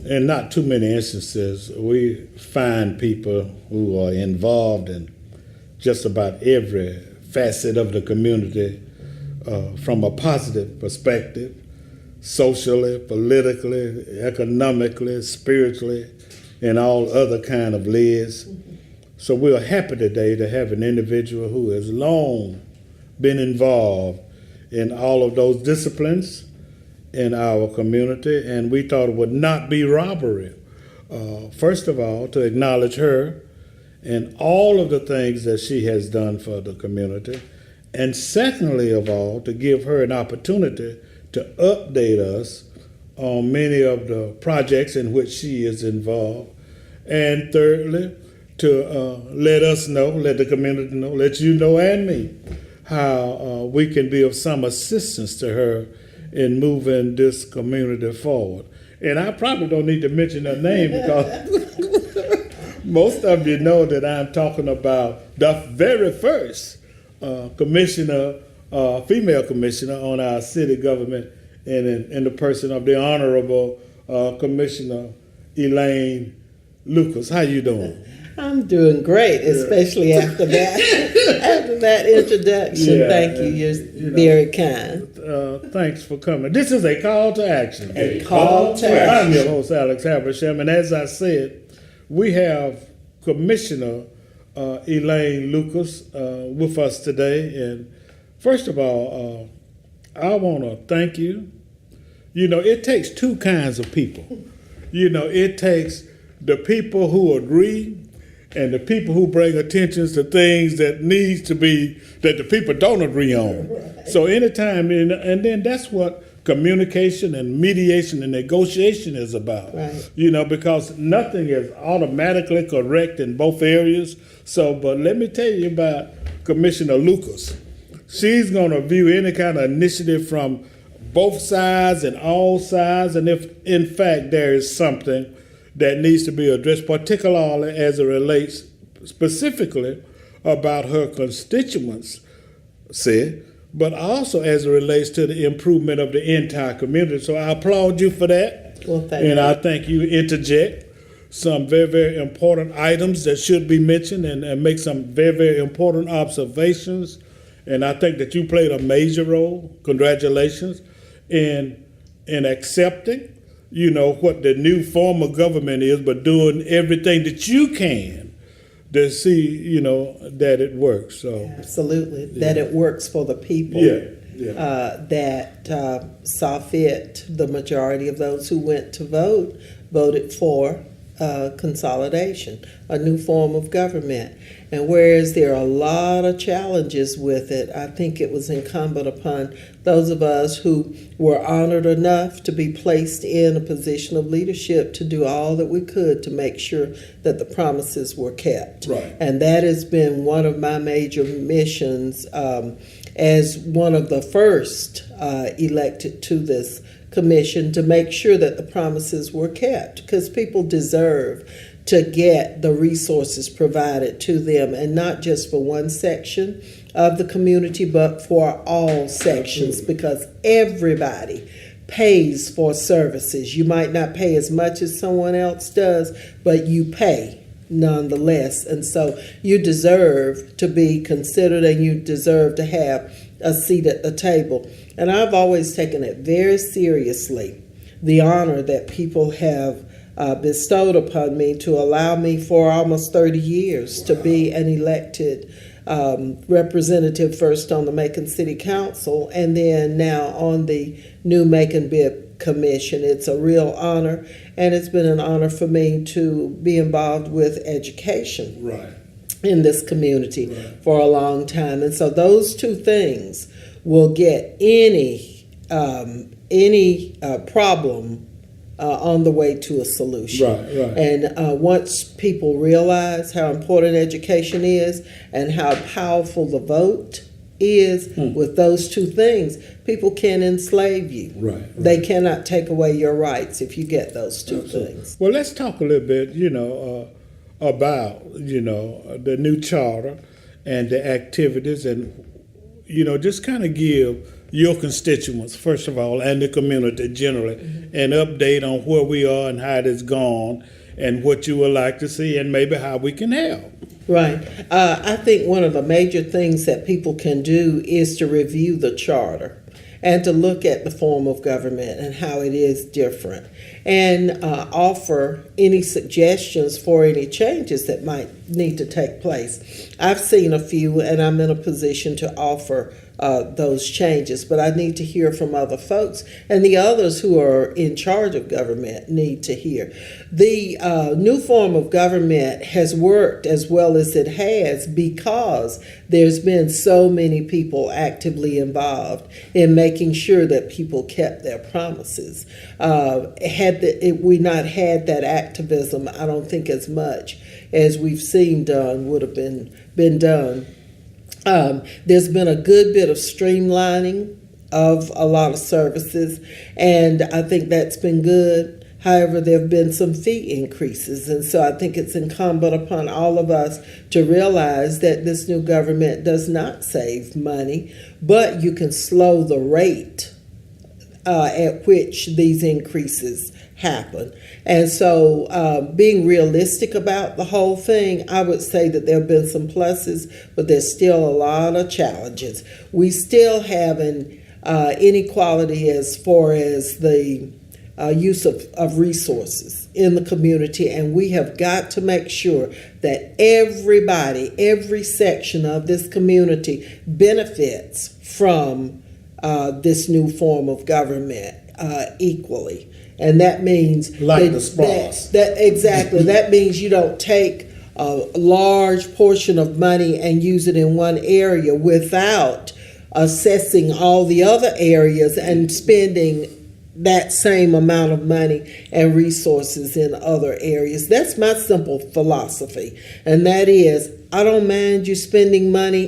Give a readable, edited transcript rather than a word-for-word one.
in not too many instances, we find people who are involved in just about every facet of the community from a positive perspective, socially, politically, economically, spiritually, and all other kind of lids. So we are happy today to have an individual who has long been involved in all of those disciplines in our community, and we thought it would not be robbery, first of all, to acknowledge her and all of the things that she has done for the community, and secondly of all, to give her an opportunity to update us on many of the projects in which she is involved, and thirdly, to let us know, let the community know, let you know and me, how we can be of some assistance to her in moving this community forward. And I probably don't need to mention her name because most of you know that I'm talking about the very first commissioner, female commissioner on our city government, and in the person of the Honorable Commissioner Elaine Lucas. How you doing? I'm doing great, especially after that introduction. Yeah, Thank you. You're very kind. Thanks for coming. This is a call to action. A call to action. I'm your host, Alex Habersham, and as I said, we have Commissioner Elaine Lucas with us today. And first of all, I want to thank you. You know, it takes two kinds of people. You know, it takes the people who agree and the people who bring attention to things that needs to be, that the people don't agree on. Right. So anytime, and then that's what communication and mediation and negotiation is about. Right. You know, because nothing is automatically correct in both areas. So, but let me tell you about Commissioner Lucas. She's going to view any kind of initiative from both sides and all sides, and if in fact there is something that needs to be addressed, particularly as it relates specifically about her constituents, but also as it relates to the improvement of the entire community. So I applaud you for that. Well, thank you. And I think you interject some very, very important items that should be mentioned and make some very, very important observations. And I think that you played a major role, congratulations, in accepting, you know, what the new form of government is, but doing everything that you can to see, you know, that it works. So absolutely, that it works for the people. That saw fit. The majority of those who went to vote voted for consolidation, a new form of government. And whereas there are a lot of challenges with it, I think it was incumbent upon those of us who were honored enough to be placed in a position of leadership to do all that we could to make sure that the promises were kept. Right. And that has been one of my major missions as one of the first elected to this commission, to make sure that the promises were kept, because people deserve to get the resources provided to them, and not just for one section of the community, but for all sections, because everybody pays for services. You might not pay as much as someone else does, but you pay nonetheless. And so you deserve to be considered, and you deserve to have a seat at the table. And I've always taken it very seriously, the honor that people have bestowed upon me to allow me for almost 30 years to be an elected representative, first on the Macon City Council and then now on the new Macon Bid Commission. It's a real honor, and it's been an honor for me to be involved with education in this community for a long time. And so those two things will get any problem on the way to a solution. And once people realize how important education is and how powerful the vote is, with those two things, people can enslave you. They cannot take away your rights if you get those two things. Well, let's talk a little bit, you know, about, you know, the new charter and the activities, and, you know, just kind of give your constituents, first of all, and the community generally, an update on where we are and how it has gone and what you would like to see and maybe how we can help. Right. I think one of the major things that people can do is to review the charter and to look at the form of government and how it is different, and offer any suggestions for any changes that might need to take place. I've seen a few, and I'm in a position to offer those changes, but I need to hear from other folks, and the others who are in charge of government need to hear. The new form of government has worked as well as it has because there's been so many people actively involved in making sure that people kept their promises. Had we not had that activism, I don't think as much as we've seen done would have been done. There's been a good bit of streamlining of a lot of services, and I think that's been good. However, there have been some fee increases, and so I think it's incumbent upon all of us to realize that this new government does not save money, but you can slow the rate at which these increases happen. And so being realistic about the whole thing, I would say that there have been some pluses, but there's still a lot of challenges. We still have an inequality as far as the use of resources in the community, and we have got to make sure that everybody, every section of this community benefits from this new form of government equally. And that means Like the spas. Exactly. That means you don't take a large portion of money and use it in one area without assessing all the other areas and spending that same amount of money and resources in other areas. That's my simple philosophy. And that is, I don't mind you spending money